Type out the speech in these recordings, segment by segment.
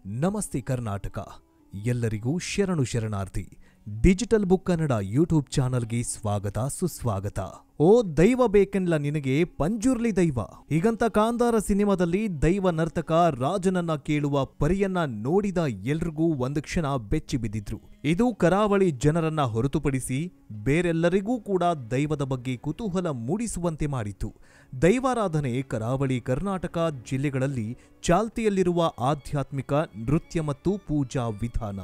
ನಮಸ್ತೆ ಕರ್ನಾಟಕ. ಎಲ್ಲರಿಗೂ ಶರಣು ಶರಣಾರ್ಥಿ. ಡಿಜಿಟಲ್ ಬುಕ್ ಕನ್ನಡ ಯೂಟ್ಯೂಬ್ ಚಾನಲ್ಗೆ ಸ್ವಾಗತ ಸುಸ್ವಾಗತ. ಓ ದೈವ ಬೇಕೆನ್ಲ ನಿನಗೆ ಪಂಜುರ್ಲಿ ದೈವ. ಹೀಗಂತ ಕಾಂತಾರ ಸಿನಿಮಾದಲ್ಲಿ ದೈವ ನರ್ತಕ ರಾಜನನ್ನ ಕೇಳುವ ಪರಿಯನ್ನ ನೋಡಿದ ಎಲ್ರಿಗೂ ಒಂದು ಕ್ಷಣ ಬೆಚ್ಚಿ ಬಿದ್ದಿದ್ರು. ಇದು ಕರಾವಳಿ ಜನರನ್ನ ಹೊರತುಪಡಿಸಿ ಬೇರೆಲ್ಲರಿಗೂ ಕೂಡ ದೈವದ ಬಗ್ಗೆ ಕುತೂಹಲ ಮೂಡಿಸುವಂತೆ ಮಾಡಿತು. ದೈವಾರಾಧನೆ ಕರಾವಳಿ ಕರ್ನಾಟಕ ಜಿಲ್ಲೆಗಳಲ್ಲಿ ಚಾಲ್ತಿಯಲ್ಲಿರುವ ಆಧ್ಯಾತ್ಮಿಕ ನೃತ್ಯ ಮತ್ತು ಪೂಜಾ ವಿಧಾನ.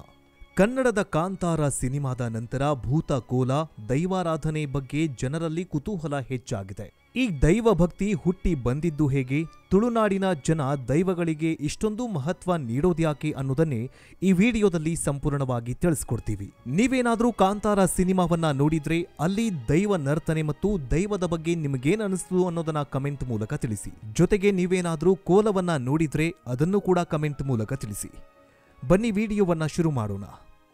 ಕನ್ನಡದ ಕಾಂತಾರ ಸಿನಿಮಾದ ನಂತರ ಭೂತ ಕೋಲ ದೈವಾರಾಧನೆ ಬಗ್ಗೆ ಜನರಲ್ಲಿ ಕುತೂಹಲ ಹೆಚ್ಚಾಗಿದೆ. ಈ ದೈವ ಭಕ್ತಿ ಹುಟ್ಟಿ ಬಂದಿದ್ದು ಹೇಗೆ, ತುಳುನಾಡಿನ ಜನ ದೈವಗಳಿಗೆ ಇಷ್ಟೊಂದು ಮಹತ್ವ ನೀಡೋದ್ಯಾಕೆ ಅನ್ನೋದನ್ನೇ ಈ ವಿಡಿಯೋದಲ್ಲಿ ಸಂಪೂರ್ಣವಾಗಿ ತಿಳಿಸ್ಕೊಡ್ತೀವಿ. ನೀವೇನಾದ್ರೂ ಕಾಂತಾರ ಸಿನಿಮಾವನ್ನ ನೋಡಿದ್ರೆ ಅಲ್ಲಿ ದೈವ ನರ್ತನೆ ಮತ್ತು ದೈವದ ಬಗ್ಗೆ ನಿಮಗೇನ್ ಅನಿಸ್ತು ಅನ್ನೋದನ್ನ ಕಮೆಂಟ್ ಮೂಲಕ ತಿಳಿಸಿ. ಜೊತೆಗೆ ನೀವೇನಾದ್ರೂ ಕೋಲವನ್ನ ನೋಡಿದ್ರೆ ಅದನ್ನು ಕೂಡ ಕಮೆಂಟ್ ಮೂಲಕ ತಿಳಿಸಿ. ಬನ್ನಿ ವಿಡಿಯೋವನ್ನ ಶುರು ಮಾಡೋಣ.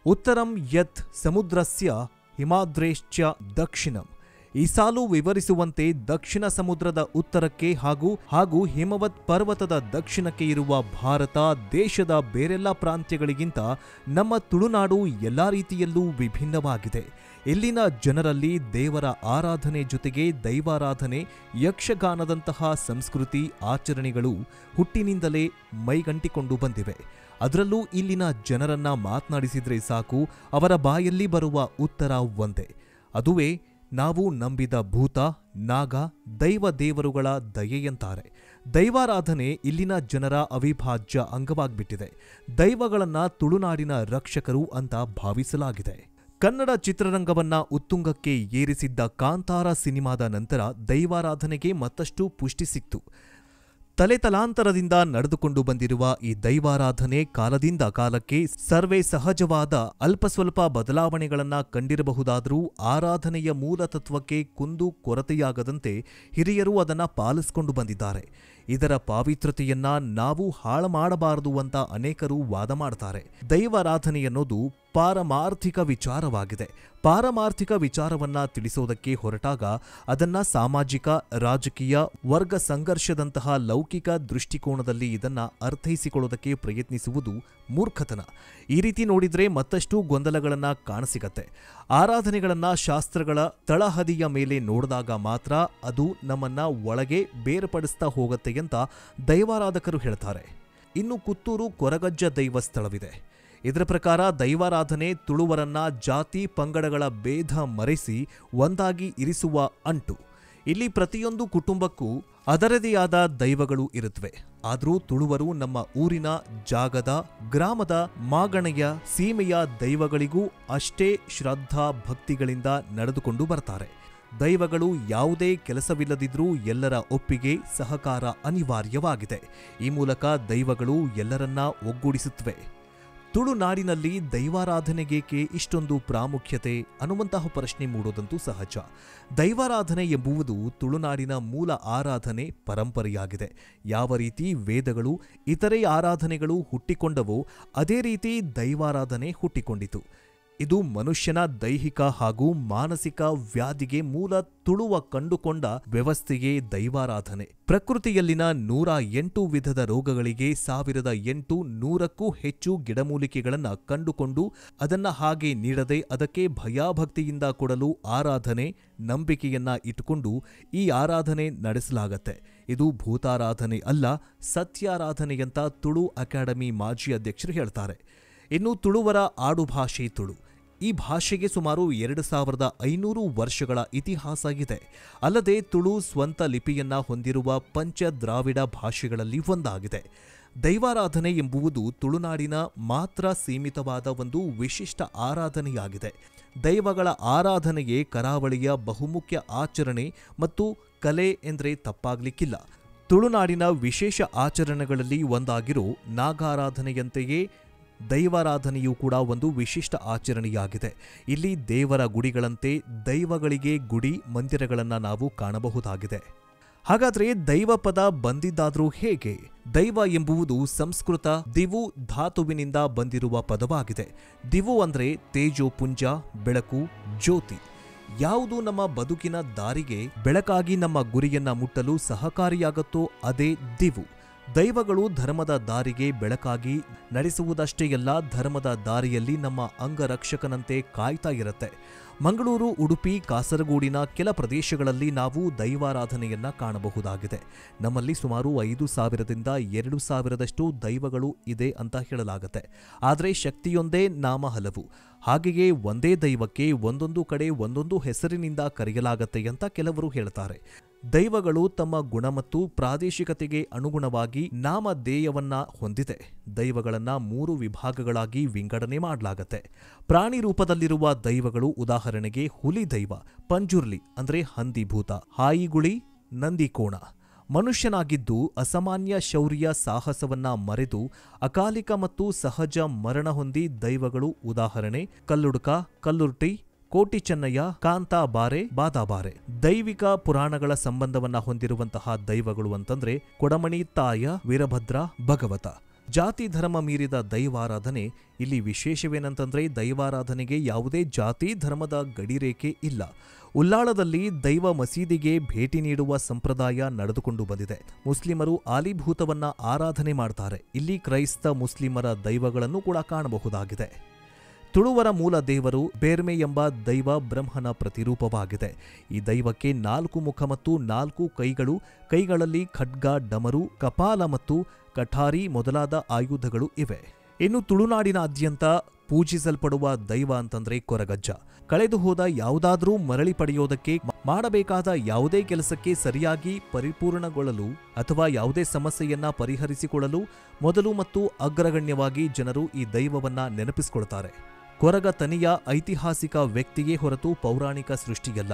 ಉತ್ತರಂ ಯತ್ ಸಮುದ್ರಸ್ಯ ಹಿಮಾದ್ರೇಶ್ಚ ದಕ್ಷಿಣಂ. ಈ ಸಾಲು ವಿವರಿಸುವಂತೆ ದಕ್ಷಿಣ ಸಮುದ್ರದ ಉತ್ತರಕ್ಕೆ ಹಾಗೂ ಹಿಮವತ್ ಪರ್ವತದ ದಕ್ಷಿಣಕ್ಕೆ ಇರುವ ಭಾರತ ದೇಶದ ಬೇರೆಲ್ಲ ಪ್ರಾಂತ್ಯಗಳಿಗಿಂತ ನಮ್ಮ ತುಳುನಾಡು ಎಲ್ಲಾ ರೀತಿಯಲ್ಲೂ ವಿಭಿನ್ನವಾಗಿದೆ. ಇಲ್ಲಿನ ಜನರಲ್ಲಿ ದೇವರ ಆರಾಧನೆ ಜೊತೆಗೆ ದೈವಾರಾಧನೆ, ಯಕ್ಷಗಾನದಂತಹ ಸಂಸ್ಕೃತಿ ಆಚರಣೆಗಳು ಹುಟ್ಟಿನಿಂದಲೇ ಮೈಗಂಟಿಕೊಂಡು ಬಂದಿವೆ. ಅದರಲ್ಲೂ ಇಲ್ಲಿನ ಜನರನ್ನ ಮಾತನಾಡಿಸಿದ್ರೆ ಸಾಕು, ಅವರ ಬಾಯಲ್ಲಿ ಬರುವ ಉತ್ತರ ಒಂದೇ. ಅದುವೇ ನಾವು ನಂಬಿದ ಭೂತ, ನಾಗ, ದೈವ ದೇವರುಗಳ ದಯೆಯಂತಾರೆ. ದೈವಾರಾಧನೆ ಇಲ್ಲಿನ ಜನರ ಅವಿಭಾಜ್ಯ ಅಂಗವಾಗಿಬಿಟ್ಟಿದೆ. ದೈವಗಳನ್ನ ತುಳುನಾಡಿನ ರಕ್ಷಕರು ಅಂತ ಭಾವಿಸಲಾಗಿದೆ. ಕನ್ನಡ ಚಿತ್ರರಂಗವನ್ನ ಉತ್ತುಂಗಕ್ಕೆ ಏರಿಸಿದ್ದ ಕಾಂತಾರ ಸಿನಿಮಾದ ನಂತರ ದೈವಾರಾಧನೆಗೆ ಮತ್ತಷ್ಟು ಪುಷ್ಟಿ ಸಿಕ್ತು. ತಲೆತಲಾಂತರದಿಂದ ನಡೆದುಕೊಂಡು ಬಂದಿರುವ ಈ ದೈವಾರಾಧನೆ ಕಾಲದಿಂದ ಕಾಲಕ್ಕೆ ಸರ್ವೇ ಸಹಜವಾದ ಅಲ್ಪ ಸ್ವಲ್ಪ ಬದಲಾವಣೆಗಳನ್ನ ಕಂಡಿರಬಹುದಾದರೂ ಆರಾಧನೆಯ ಮೂಲ ತತ್ವಕ್ಕೆ ಕುಂದು ಕೊರತೆಯಾಗದಂತೆ ಹಿರಿಯರು ಅದನ್ನ ಪಾಲಿಸಿಕೊಂಡು ಬಂದಿದ್ದಾರೆ. ಇದರ ಪಾವಿತ್ರತೆಯನ್ನ ನಾವು ಹಾಳು ಮಾಡಬಾರದು ಅಂತ ಅನೇಕರು ವಾದ ಮಾಡ್ತಾರೆ. ದೈವಾರಾಧನೆ ಅನ್ನೋದು ಪಾರಮಾರ್ಥಿಕ ವಿಚಾರವಾಗಿದೆ. ಪಾರಮಾರ್ಥಿಕ ವಿಚಾರವನ್ನ ತಿಳಿಸೋದಕ್ಕೆ ಹೊರಟಾಗ ಅದನ್ನ ಸಾಮಾಜಿಕ, ರಾಜಕೀಯ, ವರ್ಗ ಸಂಘರ್ಷದಂತಹ ಲೌಕಿಕ ದೃಷ್ಟಿಕೋನದಲ್ಲಿ ಇದನ್ನ ಅರ್ಥೈಸಿಕೊಳ್ಳೋದಕ್ಕೆ ಪ್ರಯತ್ನಿಸುವುದು ಮೂರ್ಖತನ. ಈ ರೀತಿ ನೋಡಿದ್ರೆ ಮತ್ತಷ್ಟು ಗೊಂದಲಗಳನ್ನ ಕಾಣಸಿಗತ್ತೆ. ಆರಾಧನೆಗಳನ್ನ ಶಾಸ್ತ್ರಗಳ ತಳಹದಿಯ ಮೇಲೆ ನೋಡಿದಾಗ ಮಾತ್ರ ಅದು ನಮ್ಮನ್ನ ಒಳಗೆ ಬೇರ್ಪಡಿಸ್ತಾ ಹೋಗುತ್ತೆ ಅಂತ ದೈವಾರಾಧಕರು ಹೇಳ್ತಾರೆ. ಇನ್ನು ಕುತ್ತೂರು ಕೊರಗಜ್ಜ ದೈವ ಸ್ಥಳವಿದೆ. ಇದರ ಪ್ರಕಾರ ದೈವಾರಾಧನೆ ತುಳುವರನ್ನ ಜಾತಿ ಪಂಗಡಗಳ ಭೇದ ಮರೆಸಿ ಒಂದಾಗಿ ಇರಿಸುವ ಅಂಟು. ಇಲ್ಲಿ ಪ್ರತಿಯೊಂದು ಕುಟುಂಬಕ್ಕೂ ಅದರದೇ ಆದ ದೈವಗಳು ಇರುತ್ತವೆ. ಆದರೂ ತುಳುವರು ನಮ್ಮ ಊರಿನ, ಜಾಗದ, ಗ್ರಾಮದ, ಮಾಗಣೆಯ, ಸೀಮೆಯ ದೈವಗಳಿಗೂ ಅಷ್ಟೇ ಶ್ರದ್ಧಾ ಭಕ್ತಿಗಳಿಂದ ನಡೆದುಕೊಂಡು ಬರ್ತಾರೆ. ದೈವಗಳು ಯಾವುದೇ ಕೆಲಸವಿಲ್ಲದಿದ್ರೂ ಎಲ್ಲರ ಒಪ್ಪಿಗೆ, ಸಹಕಾರ ಅನಿವಾರ್ಯವಾಗಿದೆ. ಈ ಮೂಲಕ ದೈವಗಳು ಎಲ್ಲರನ್ನ ಒಗ್ಗೂಡಿಸುತ್ತವೆ. ತುಳುನಾಡಿನಲ್ಲಿ ದೈವಾರಾಧನೆಗೇಕೆ ಇಷ್ಟೊಂದು ಪ್ರಾಮುಖ್ಯತೆ ಅನ್ನುವಂತಹ ಪ್ರಶ್ನೆ ಮೂಡೋದಂತೂ ಸಹಜ. ದೈವಾರಾಧನೆ ಎಂಬುವುದು ತುಳುನಾಡಿನ ಮೂಲ ಆರಾಧನೆ ಪರಂಪರೆಯಾಗಿದೆ. ಯಾವ ರೀತಿ ವೇದಗಳು, ಇತರೆ ಆರಾಧನೆಗಳು ಹುಟ್ಟಿಕೊಂಡವೋ ಅದೇ ರೀತಿ ದೈವಾರಾಧನೆ ಹುಟ್ಟಿಕೊಂಡಿತು. ಇದು ಮನುಷ್ಯನ ದೈಹಿಕ ಹಾಗೂ ಮಾನಸಿಕ ವ್ಯಾಧಿಗೆ ಮೂಲ ತುಳುವ ಕಂಡುಕೊಂಡ ವ್ಯವಸ್ಥೆಯೇ ದೈವಾರಾಧನೆ. ಪ್ರಕೃತಿಯಲ್ಲಿನ 108 ವಿಧದ ರೋಗಗಳಿಗೆ 1800ಕ್ಕೂ ಹೆಚ್ಚು ಗಿಡಮೂಲಿಕೆಗಳನ್ನ ಕಂಡುಕೊಂಡು ಅದನ್ನ ಹಾಗೆ ನೀಡದೆ ಅದಕ್ಕೆ ಭಯಭಕ್ತಿಯಿಂದ ಕೊಡಲು ಆರಾಧನೆ, ನಂಬಿಕೆಯನ್ನ ಇಟ್ಟುಕೊಂಡು ಈ ಆರಾಧನೆ ನಡೆಸಲಾಗತ್ತೆ. ಇದು ಭೂತಾರಾಧನೆ ಅಲ್ಲ, ಸತ್ಯಾರಾಧನೆಯಂತ ತುಳು ಅಕಾಡೆಮಿ ಮಾಜಿ ಅಧ್ಯಕ್ಷರು ಹೇಳ್ತಾರೆ. ಇನ್ನು ತುಳುವರ ಆಡುಭಾಷೆ ತುಳು. ಈ ಭಾಷೆಗೆ ಸುಮಾರು 2500 ವರ್ಷಗಳ ಇತಿಹಾಸ ಇದೆ. ಅಲ್ಲದೆ ತುಳು ಸ್ವಂತ ಲಿಪಿಯನ್ನ ಹೊಂದಿರುವ ಪಂಚ ದ್ರಾವಿಡ ಭಾಷೆಗಳಲ್ಲಿ ಒಂದಾಗಿದೆ. ದೈವಾರಾಧನೆ ಎಂಬುವುದು ತುಳುನಾಡಿನ ಮಾತ್ರ ಸೀಮಿತವಾದ ಒಂದು ವಿಶಿಷ್ಟ ಆರಾಧನೆಯಾಗಿದೆ. ದೈವಗಳ ಆರಾಧನೆಗೆ ಕರಾವಳಿಯ ಬಹುಮುಖ್ಯ ಆಚರಣೆ ಮತ್ತು ಕಲೆ ಎಂದರೆ ತಪ್ಪಾಗ್ಲಿಕ್ಕಿಲ್ಲ. ತುಳುನಾಡಿನ ವಿಶೇಷ ಆಚರಣೆಗಳಲ್ಲಿ ಒಂದಾಗಿರೋ ನಾಗಾರಾಧನೆಯಂತೆಯೇ ದೈವಾರಾಧನೆಯೂ ಕೂಡ ಒಂದು ವಿಶಿಷ್ಟ ಆಚರಣೆಯಾಗಿದೆ. ಇಲ್ಲಿ ದೇವರ ಗುಡಿಗಳಂತೆ ದೈವಗಳಿಗೆ ಗುಡಿ ಮಂದಿರಗಳನ್ನು ನಾವು ಕಾಣಬಹುದಾಗಿದೆ. ಹಾಗಾದ್ರೆ ದೈವ ಪದ ಬಂದಿದ್ದಾದ್ರೂ ಹೇಗೆ? ದೈವ ಎಂಬುವುದು ಸಂಸ್ಕೃತ ದಿವು ಧಾತುವಿನಿಂದ ಬಂದಿರುವ ಪದವಾಗಿದೆ. ದಿವು ಅಂದ್ರೆ ತೇಜೋಪುಂಜ, ಬೆಳಕು, ಜ್ಯೋತಿ. ಯಾವುದು ನಮ್ಮ ಬದುಕಿನ ದಾರಿಗೆ ಬೆಳಕಾಗಿ ನಮ್ಮ ಗುರಿಯನ್ನ ಮುಟ್ಟಲು ಸಹಕಾರಿಯಾಗುತ್ತೋ ಅದೇ ದಿವು. ದೈವಗಳು ಧರ್ಮದ ದಾರಿಗೆ ಬೆಳಕಾಗಿ ನಡೆಸುವುದಷ್ಟೇ ಅಲ್ಲ, ಧರ್ಮದ ದಾರಿಯಲ್ಲಿ ನಮ್ಮ ಅಂಗರಕ್ಷಕನಂತೆ ಕಾಯ್ತಾ ಇರುತ್ತೆ. ಮಂಗಳೂರು, ಉಡುಪಿ, ಕಾಸರಗೋಡಿನ ಕೆಲ ಪ್ರದೇಶಗಳಲ್ಲಿ ನಾವು ದೈವಾರಾಧನೆಯನ್ನ ಕಾಣಬಹುದಾಗಿದೆ. ನಮ್ಮಲ್ಲಿ ಸುಮಾರು 5,000ದಿಂದ 2,000ದಷ್ಟು ದೈವಗಳು ಇದೆ ಅಂತ ಹೇಳಲಾಗುತ್ತೆ. ಆದರೆ ಶಕ್ತಿಯೊಂದೇ, ನಾಮ ಹಲವು. ಹಾಗೆಯೇ ಒಂದೇ ದೈವಕ್ಕೆ ಒಂದೊಂದು ಕಡೆ ಒಂದೊಂದು ಹೆಸರಿನಿಂದ ಕರೆಯಲಾಗತ್ತೆ ಅಂತ ಕೆಲವರು ಹೇಳ್ತಾರೆ. ದೈವಗಳು ತಮ್ಮ ಗುಣ ಮತ್ತು ಪ್ರಾದೇಶಿಕತೆಗೆ ಅನುಗುಣವಾಗಿ ನಾಮಧೇಯವನ್ನ ಹೊಂದಿದೆ. ದೈವಗಳನ್ನ 3 ವಿಭಾಗಗಳಾಗಿ ವಿಂಗಡಣೆ ಮಾಡಲಾಗತ್ತೆ. ಪ್ರಾಣಿ ರೂಪದಲ್ಲಿರುವ ದೈವಗಳು, ಉದಾಹರಣೆಗೆ ಹುಲಿ ದೈವ, ಪಂಜುರ್ಲಿ ಅಂದ್ರೆ ಹಂದಿಭೂತ, ಹಾಯಿಗುಳಿ, ನಂದಿಕೋಣ. ಮನುಷ್ಯನಾಗಿದ್ದು ಅಸಾಮಾನ್ಯ ಶೌರ್ಯ ಸಾಹಸವನ್ನ ಮರೆತು ಅಕಾಲಿಕ ಮತ್ತು ಸಹಜ ಮರಣ ಹೊಂದಿ ದೈವಗಳು, ಉದಾಹರಣೆ ಕಲ್ಲುಡ್ಕ, ಕಲ್ಲುರ್ಟಿ, ಕೋಟಿ ಚೆನ್ನಯ್ಯ, ಕಾಂತಾಬಾರೆ, ಬಾದಾಬಾರೆ. ದೈವಿಕ ಪುರಾಣಗಳ ಸಂಬಂಧವನ್ನ ಹೊಂದಿರುವಂತಹ ದೈವಗಳು ಅಂತಂದ್ರೆ ಕೊಡಮಣಿ ತಾಯ, ವೀರಭದ್ರ, ಭಗವತ. ಜಾತಿ ಧರ್ಮ ಮೀರಿದ ದೈವಾರಾಧನೆ. ಇಲ್ಲಿ ವಿಶೇಷವೇನಂತಂದ್ರೆ ದೈವಾರಾಧನೆಗೆ ಯಾವುದೇ ಜಾತಿ ಧರ್ಮದ ಗಡಿರೇಖೆ ಇಲ್ಲ. ಉಲ್ಲಾಳದಲ್ಲಿ ದೈವ ಮಸೀದಿಗೆ ಭೇಟಿ ನೀಡುವ ಸಂಪ್ರದಾಯ ನಡೆದುಕೊಂಡು ಬಂದಿದೆ. ಮುಸ್ಲಿಮರು ಆಲಿಭೂತವನ್ನ ಆರಾಧನೆ ಮಾಡ್ತಾರೆ. ಇಲ್ಲಿ ಕ್ರೈಸ್ತ ಮುಸ್ಲಿಮರ ದೈವಗಳನ್ನು ಕೂಡ ಕಾಣಬಹುದಾಗಿದೆ. ತುಳುವರ ಮೂಲ ದೇವರು ಬೇರ್ಮೆ ಎಂಬ ದೈವ ಬ್ರಹ್ಮನ ಪ್ರತಿರೂಪವಾಗಿದೆ. ಈ ದೈವಕ್ಕೆ 4 ಮುಖ ಮತ್ತು 4 ಕೈಗಳು. ಕೈಗಳಲ್ಲಿ ಖಡ್ಗ, ಡಮರು, ಕಪಾಲ ಮತ್ತು ಕಠಾರಿ ಮೊದಲಾದ ಆಯುಧಗಳು ಇವೆ. ಇನ್ನು ತುಳುನಾಡಿನಾದ್ಯಂತ ಪೂಜಿಸಲ್ಪಡುವ ದೈವ ಅಂತಂದ್ರೆ ಕೊರಗಜ್ಜ. ಕಳೆದು ಹೋದ ಯಾವುದಾದ್ರೂ ಮರಳಿ ಪಡೆಯೋದಕ್ಕೆ, ಮಾಡಬೇಕಾದ ಯಾವುದೇ ಕೆಲಸಕ್ಕೆ ಸರಿಯಾಗಿ ಪರಿಪೂರ್ಣಗೊಳ್ಳಲು ಅಥವಾ ಯಾವುದೇ ಸಮಸ್ಯೆಯನ್ನ ಪರಿಹರಿಸಿಕೊಳ್ಳಲು ಮೊದಲು ಮತ್ತು ಅಗ್ರಗಣ್ಯವಾಗಿ ಜನರು ಈ ದೈವವನ್ನ ನೆನಪಿಸಿಕೊಳ್ತಾರೆ. ಕೊರಗ ತನಿಯ ಐತಿಹಾಸಿಕ ವ್ಯಕ್ತಿಯೇ ಹೊರತು ಪೌರಾಣಿಕ ಸೃಷ್ಟಿಯಲ್ಲ.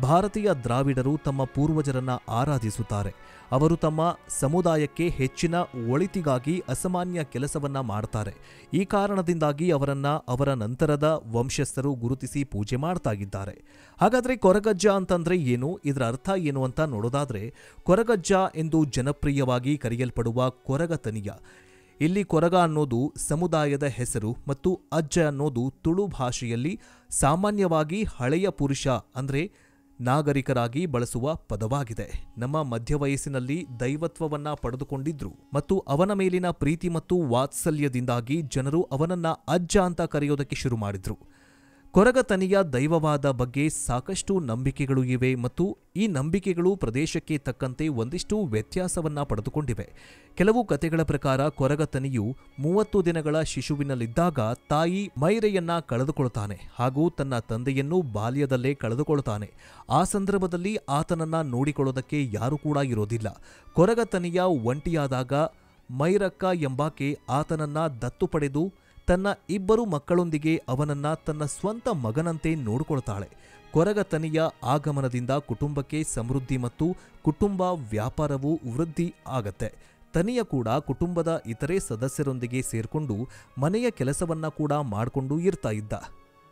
ಭಾರತೀಯ ದ್ರಾವಿಡರು ತಮ್ಮ ಪೂರ್ವಜರನ್ನ ಆರಾಧಿಸುತ್ತಾರೆ. ಅವರು ತಮ್ಮ ಸಮುದಾಯಕ್ಕೆ ಹೆಚ್ಚಿನ ಒಳಿತಿಗಾಗಿ ಅಸಾಮಾನ್ಯ ಕೆಲಸವನ್ನ ಮಾಡ್ತಾರೆ. ಈ ಕಾರಣದಿಂದಾಗಿ ಅವರನ್ನ ಅವರ ನಂತರದ ವಂಶಸ್ಥರು ಗುರುತಿಸಿ ಪೂಜೆ ಮಾಡ್ತಾ ಇದ್ದಾರೆ. ಹಾಗಾದ್ರೆ ಕೊರಗಜ್ಜ ಅಂತಂದ್ರೆ ಏನು, ಇದರ ಅರ್ಥ ಏನು ಅಂತ ನೋಡೋದಾದ್ರೆ, ಕೊರಗಜ್ಜ ಎಂದು ಜನಪ್ರಿಯವಾಗಿ ಕರೆಯಲ್ಪಡುವ ಕೊರಗ ತನಿಯ. ಇಲ್ಲಿ ಕೊರಗ ಅನ್ನೋದು ಸಮುದಾಯದ ಹೆಸರು ಮತ್ತು ಅಜ್ಜ ಅನ್ನೋದು ತುಳು ಭಾಷೆಯಲ್ಲಿ ಸಾಮಾನ್ಯವಾಗಿ ಹಳೆಯ ಪುರುಷ ಅಂದ್ರೆ ನಾಗರಿಕರಾಗಿ ಬಳಸುವ ಪದವಾಗಿದೆ. ನಮ್ಮ ಮಧ್ಯವಯಸ್ಸಿನಲ್ಲಿ ದೈವತ್ವವನ್ನ ಪಡೆದುಕೊಂಡಿದ್ರು ಮತ್ತು ಅವನ ಮೇಲಿನ ಪ್ರೀತಿ ಮತ್ತು ವಾತ್ಸಲ್ಯದಿಂದಾಗಿ ಜನರು ಅವನನ್ನ ಅಜ್ಜ ಅಂತ ಕರೆಯೋದಕ್ಕೆ ಶುರು ಮಾಡಿದ್ರು. ಕೊರಗತನಿಯ ದೈವವಾದ ಬಗ್ಗೆ ಸಾಕಷ್ಟು ನಂಬಿಕೆಗಳು ಇವೆ ಮತ್ತು ಈ ನಂಬಿಕೆಗಳು ಪ್ರದೇಶಕ್ಕೆ ತಕ್ಕಂತೆ ಒಂದಿಷ್ಟು ವ್ಯತ್ಯಾಸವನ್ನ ಪಡೆದುಕೊಂಡಿವೆ. ಕೆಲವು ಕಥೆಗಳ ಪ್ರಕಾರ ಕೊರಗತನಿಯು 30 ದಿನಗಳ ಶಿಶುವಿನಲ್ಲಿದ್ದಾಗ ತಾಯಿ ಮೈರೆಯನ್ನ ಕಳೆದುಕೊಳ್ತಾನೆ ಹಾಗೂ ತನ್ನ ತಂದೆಯನ್ನು ಬಾಲ್ಯದಲ್ಲೇ ಕಳೆದುಕೊಳ್ತಾನೆ. ಆ ಸಂದರ್ಭದಲ್ಲಿ ಆತನನ್ನ ನೋಡಿಕೊಳ್ಳೋದಕ್ಕೆ ಯಾರು ಕೂಡ ಇರೋದಿಲ್ಲ. ಕೊರಗತನಿಯ ಒಂಟಿಯಾದಾಗ ಮೈರಕ್ಕ ಎಂಬಾಕೆ ಆತನನ್ನ ದತ್ತು ಪಡೆದು ತನ್ನ 2 ಮಕ್ಕಳೊಂದಿಗೆ ಅವನನ್ನ ತನ್ನ ಸ್ವಂತ ಮಗನಂತೆ ನೋಡಿಕೊಳ್ತಾಳೆ. ಕೊರಗತನಿಯ ಆಗಮನದಿಂದ ಕುಟುಂಬಕ್ಕೆ ಸಮೃದ್ಧಿ ಮತ್ತು ಕುಟುಂಬ ವ್ಯಾಪಾರವು ವೃದ್ಧಿ ಆಗತ್ತೆ. ತನಿಯ ಕೂಡ ಕುಟುಂಬದ ಇತರೆ ಸದಸ್ಯರೊಂದಿಗೆ ಸೇರ್ಕೊಂಡು ಮನೆಯ ಕೆಲಸವನ್ನ ಕೂಡ ಮಾಡಿಕೊಂಡು ಇರ್ತಾ ಇದ್ದ.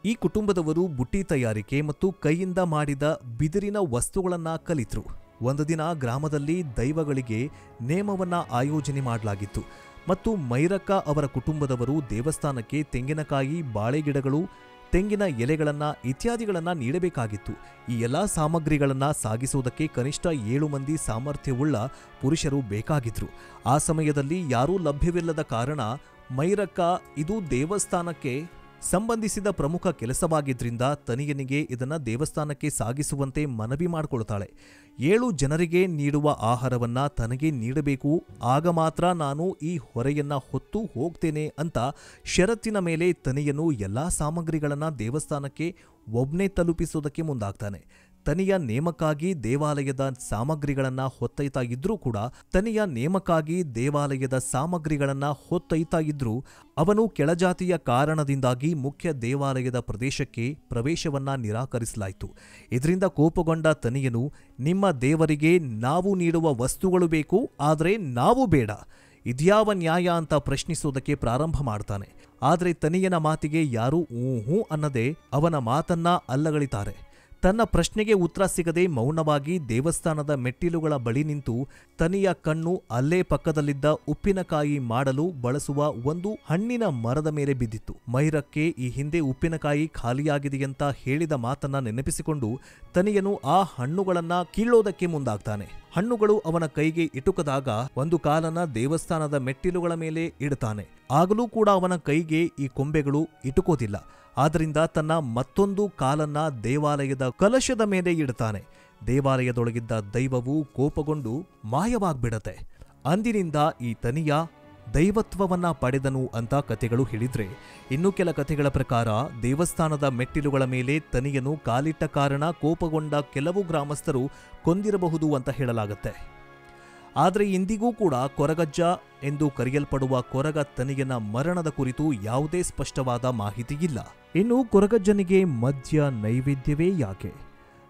ಈ ಕುಟುಂಬದವರು ಬುಟ್ಟಿ ತಯಾರಿಕೆ ಮತ್ತು ಕೈಯಿಂದ ಮಾಡಿದ ಬಿದಿರಿನ ವಸ್ತುಗಳನ್ನ ಕಲಿತರು. ಒಂದು ದಿನ ಗ್ರಾಮದಲ್ಲಿ ದೈವಗಳಿಗೆ ನೇಮವನ್ನ ಆಯೋಜನೆ ಮಾಡಲಾಗಿತ್ತು ಮತ್ತು ಮೈರಕ್ಕ ಅವರ ಕುಟುಂಬದವರು ದೇವಸ್ಥಾನಕ್ಕೆ ತೆಂಗಿನಕಾಯಿ, ಬಾಳೆಗಿಡಗಳು, ತೆಂಗಿನ ಎಲೆಗಳನ್ನ ಇತ್ಯಾದಿಗಳನ್ನ ನೀಡಬೇಕಾಗಿತ್ತು. ಈ ಎಲ್ಲ ಸಾಮಗ್ರಿಗಳನ್ನ ಸಾಗಿಸುವುದಕ್ಕೆ ಕನಿಷ್ಠ 7 ಮಂದಿ ಸಾಮರ್ಥ್ಯವುಳ್ಳ ಪುರುಷರು ಬೇಕಾಗಿದ್ರು. ಆ ಸಮಯದಲ್ಲಿ ಯಾರೂ ಲಭ್ಯವಿಲ್ಲದ ಕಾರಣ ಮೈರಕ್ಕ ಇದು ದೇವಸ್ಥಾನಕ್ಕೆ ಸಂಬಂಧಿಸಿದ ಪ್ರಮುಖ ಕೆಲಸವಾಗಿದ್ರಿಂದ ತನಿಯನಿಗೆ ಇದನ್ನ ದೇವಸ್ಥಾನಕ್ಕೆ ಸಾಗಿಸುವಂತೆ ಮನವಿ ಮಾಡಿಕೊಳ್ತಾಳೆ. 7 ಜನರಿಗೆ ನೀಡುವ ಆಹಾರವನ್ನ ತನಗೆ ನೀಡಬೇಕು, ಆಗ ಮಾತ್ರ ನಾನು ಈ ಹೊರೆಯನ್ನ ಹೊತ್ತು ಹೋಗ್ತೇನೆ ಅಂತ ಷರತ್ತಿನ ಮೇಲೆ ತನಿಯನು ಎಲ್ಲಾ ಸಾಮಗ್ರಿಗಳನ್ನ ದೇವಸ್ಥಾನಕ್ಕೆ ಒಬ್ನೇ ತಲುಪಿಸೋದಕ್ಕೆ ಮುಂದಾಗ್ತಾನೆ. ತನಿಯ ನೇಮಕ್ಕಾಗಿ ದೇವಾಲಯದ ಸಾಮಗ್ರಿಗಳನ್ನ ಹೊತ್ತೊಯ್ತಾ ಇದ್ರೂ ಅವನು ಕೆಳಜಾತಿಯ ಕಾರಣದಿಂದಾಗಿ ಮುಖ್ಯ ದೇವಾಲಯದ ಪ್ರದೇಶಕ್ಕೆ ಪ್ರವೇಶವನ್ನ ನಿರಾಕರಿಸಲಾಯಿತು. ಇದರಿಂದ ಕೋಪಗೊಂಡ ತನಿಯನು, ನಿಮ್ಮ ದೇವರಿಗೆ ನಾವು ನೀಡುವ ವಸ್ತುಗಳು ಬೇಕು, ಆದರೆ ನಾವು ಬೇಡ, ಇದ್ಯಾವ ನ್ಯಾಯ ಅಂತ ಪ್ರಶ್ನಿಸೋದಕ್ಕೆ ಪ್ರಾರಂಭ ಮಾಡ್ತಾನೆ. ಆದರೆ ತನಿಯನ ಮಾತಿಗೆ ಯಾರೂ ಹೂ ಅನ್ನದೆ ಅವನ ಮಾತನ್ನ ಅಲ್ಲಗಳಿತಾರೆ. ತನ್ನ ಪ್ರಶ್ನೆಗೆ ಉತ್ತರ ಸಿಗದೆ ಮೌನವಾಗಿ ದೇವಸ್ಥಾನದ ಮೆಟ್ಟಿಲುಗಳ ಬಳಿ ನಿಂತು ತನಿಯ ಕಣ್ಣು ಅಲ್ಲೇ ಪಕ್ಕದಲ್ಲಿದ್ದ ಉಪ್ಪಿನಕಾಯಿ ಮಾಡಲು ಬಳಸುವ ಒಂದು ಹಣ್ಣಿನ ಮರದ ಮೇಲೆ ಬಿದ್ದಿತ್ತು. ಮೈರಕ್ಕೆ ಈ ಹಿಂದೆ ಉಪ್ಪಿನಕಾಯಿ ಖಾಲಿಯಾಗಿದೆಯಂತ ಹೇಳಿದ ಮಾತನ್ನ ನೆನಪಿಸಿಕೊಂಡು ತನಿಯನು ಆ ಹಣ್ಣುಗಳನ್ನ ಕೀಳೋದಕ್ಕೆ ಮುಂದಾಗ್ತಾನೆ. ಹಣ್ಣುಗಳು ಅವನ ಕೈಗೆ ಇಟುಕದಾಗ ಒಂದು ಕಾಲನ್ನ ದೇವಸ್ಥಾನದ ಮೆಟ್ಟಿಲುಗಳ ಮೇಲೆ ಇಡುತ್ತಾನೆ. ಆಗಲೂ ಕೂಡ ಅವನ ಕೈಗೆ ಈ ಕೊಂಬೆಗಳು ಇಟುಕೋದಿಲ್ಲ. ಆದ್ದರಿಂದ ತನ್ನ ಮತ್ತೊಂದು ಕಾಲನ್ನ ದೇವಾಲಯದ ಕಲಶದ ಮೇಲೆ ಇಡುತ್ತಾನೆ. ದೇವಾಲಯದೊಳಗಿದ್ದ ದೈವವು ಕೋಪಗೊಂಡು ಮಾಯವಾಗ್ಬಿಡತ್ತೆ. ಅಂದಿನಿಂದ ಈ ತನಿಯ ದೈವತ್ವವನ್ನ ಪಡೆದನು ಅಂತ ಕಥೆಗಳು ಹೇಳಿದ್ರೆ, ಇನ್ನು ಕೆಲ ಕಥೆಗಳ ಪ್ರಕಾರ ದೇವಸ್ಥಾನದ ಮೆಟ್ಟಿಲುಗಳ ಮೇಲೆ ತನಿಯನು ಕಾಲಿಟ್ಟ ಕಾರಣ ಕೋಪಗೊಂಡ ಕೆಲವು ಗ್ರಾಮಸ್ಥರು ಕೊಂದಿರಬಹುದು ಅಂತ ಹೇಳಲಾಗುತ್ತೆ. ಆದರೆ ಇಂದಿಗೂ ಕೂಡ ಕೊರಗಜ್ಜ ಎಂದು ಕರೆಯಲ್ಪಡುವ ಕೊರಗ ತನಿಯನ ಮರಣದ ಕುರಿತು ಯಾವುದೇ ಸ್ಪಷ್ಟವಾದ ಮಾಹಿತಿ ಇಲ್ಲ. ಇನ್ನು ಕೊರಗಜ್ಜನಿಗೆ ಮದ್ಯ ನೈವೇದ್ಯವೇ ಯಾಕೆ?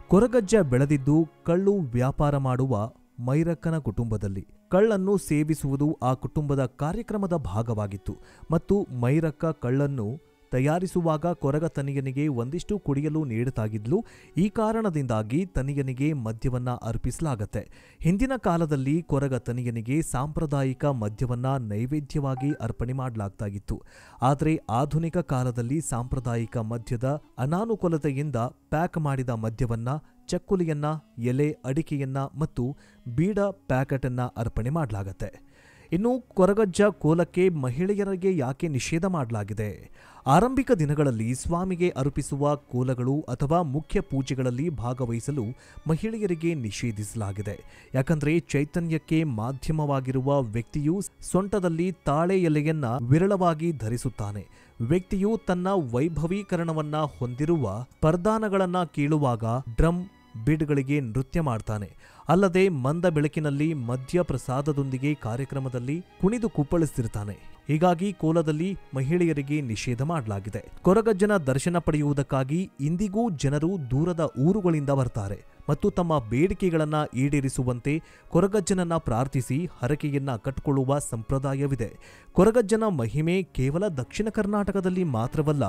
ಕೊರಗಜ್ಜ ಬೆಳೆದಿದ್ದು ಕಳ್ಳು ವ್ಯಾಪಾರ ಮಾಡುವ ಮೈರಕ್ಕನ ಕುಟುಂಬದಲ್ಲಿ. ಕಳ್ಳನ್ನು ಸೇವಿಸುವುದು ಆ ಕುಟುಂಬದ ಕಾರ್ಯಕ್ರಮದ ಭಾಗವಾಗಿತ್ತು ಮತ್ತು ಮೈರಕ್ಕ ಕಳ್ಳನ್ನು ತಯಾರಿಸುವಾಗ ಕೊರಗ ತನಿಯನಿಗೆ ಒಂದಿಷ್ಟು ಕುಡಿಯಲು ನೀಡುತ್ತಾಗಿದ್ಲು. ಈ ಕಾರಣದಿಂದಾಗಿ ತನಿಯನಿಗೆ ಮದ್ಯವನ್ನ ಅರ್ಪಿಸಲಾಗತ್ತೆ. ಹಿಂದಿನ ಕಾಲದಲ್ಲಿ ಕೊರಗ ತನಿಯನಿಗೆ ಸಾಂಪ್ರದಾಯಿಕ ಮದ್ಯವನ್ನ ನೈವೇದ್ಯವಾಗಿ ಅರ್ಪಣೆ ಮಾಡಲಾಗ್ತಾಗಿತ್ತು. ಆದರೆ ಆಧುನಿಕ ಕಾಲದಲ್ಲಿ ಸಾಂಪ್ರದಾಯಿಕ ಮದ್ಯದ ಅನಾನುಕೂಲತೆಯಿಂದ ಪ್ಯಾಕ್ ಮಾಡಿದ ಮದ್ಯವನ್ನ, ಚಕ್ಕುಲಿಯನ್ನ, ಎಲೆ ಅಡಿಕೆಯನ್ನ ಮತ್ತು ಬೀಡ ಪ್ಯಾಕೆಟನ್ನ ಅರ್ಪಣೆ ಮಾಡಲಾಗತ್ತೆ. ಇನ್ನು ಕೊರಗಜ್ಜ ಕೋಲಕ್ಕೆ ಮಹಿಳೆಯರಿಗೆ ಯಾಕೆ ನಿಷೇಧ ಮಾಡಲಾಗಿದೆ? ಆರಂಭಿಕ ದಿನಗಳಲ್ಲಿ ಸ್ವಾಮಿಗೆ ಅರ್ಪಿಸುವ ಕೋಲಗಳು ಅಥವಾ ಮುಖ್ಯ ಪೂಜೆಗಳಲ್ಲಿ ಭಾಗವಹಿಸಲು ಮಹಿಳೆಯರಿಗೆ ನಿಷೇಧಿಸಲಾಗಿದೆ. ಯಾಕಂದ್ರೆ ಚೈತನ್ಯಕ್ಕೆ ಮಾಧ್ಯಮವಾಗಿರುವ ವ್ಯಕ್ತಿಯು ಸೊಂಟದಲ್ಲಿ ತಾಳೆ ಎಲೆಯನ್ನ ವಿರಳವಾಗಿ ಧರಿಸುತ್ತಾನೆ. ವ್ಯಕ್ತಿಯು ತನ್ನ ವೈಭವೀಕರಣವನ್ನ ಹೊಂದಿರುವ ಪರ್ದಾನಗಳನ್ನ ಕೀಳುವಾಗ ಡ್ರಮ್ ಬೀಡ್ಗಳಿಗೆ ನೃತ್ಯ ಮಾಡ್ತಾನೆ. ಅಲ್ಲದೆ ಮಂದ ಬೆಳಕಿನಲ್ಲಿ ಮದ್ಯ ಪ್ರಸಾದದೊಂದಿಗೆ ಕಾರ್ಯಕ್ರಮದಲ್ಲಿ ಕುಣಿದು ಕುಪ್ಪಳಿಸ್ತಿರ್ತಾನೆ. ಹೀಗಾಗಿ ಕೋಲದಲ್ಲಿ ಮಹಿಳೆಯರಿಗೆ ನಿಷೇಧ ಮಾಡಲಾಗಿದೆ. ಕೊರಗಜ್ಜನ ದರ್ಶನ ಪಡೆಯುವುದಕ್ಕಾಗಿ ಇಂದಿಗೂ ಜನರು ದೂರದ ಊರುಗಳಿಂದ ಬರ್ತಾರೆ ಮತ್ತು ತಮ್ಮ ಬೇಡಿಕೆಗಳನ್ನ ಈಡೇರಿಸುವಂತೆ ಕೊರಗಜ್ಜನನ್ನ ಪ್ರಾರ್ಥಿಸಿ ಹರಕೆಯನ್ನ ಕಟ್ಟಿಕೊಳ್ಳುವ ಸಂಪ್ರದಾಯವಿದೆ. ಕೊರಗಜ್ಜನ ಮಹಿಮೆ ಕೇವಲ ದಕ್ಷಿಣ ಕರ್ನಾಟಕದಲ್ಲಿ ಮಾತ್ರವಲ್ಲ,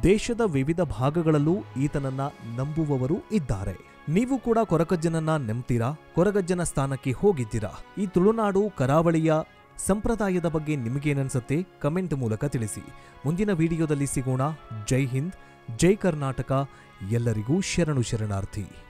ದೇಶದ ವಿವಿಧ ಭಾಗಗಳಲ್ಲೂ ಈತನನ್ನ ನಂಬುವವರು ಇದ್ದಾರೆ. ನೀವು ಕೂಡ ಕೊರಗಜ್ಜನನ್ನ ನಂಬ್ತೀರಾ? ಕೊರಗಜ್ಜನ ಸ್ಥಾನಕ್ಕೆ ಹೋಗಿದ್ದೀರಾ? ಈ ತುಳುನಾಡು ಕರಾವಳಿಯ ಸಂಪ್ರದಾಯದ ಬಗ್ಗೆ ನಿಮಗೇನನ್ಸುತ್ತೆ? ಕಮೆಂಟ್ ಮೂಲಕ ತಿಳಿಸಿ. ಮುಂದಿನ ವಿಡಿಯೋದಲ್ಲಿ ಸಿಗೋಣ. ಜೈ ಹಿಂದ್, ಜೈ ಕರ್ನಾಟಕ. ಎಲ್ಲರಿಗೂ ಶರಣು ಶರಣಾರ್ಥಿ.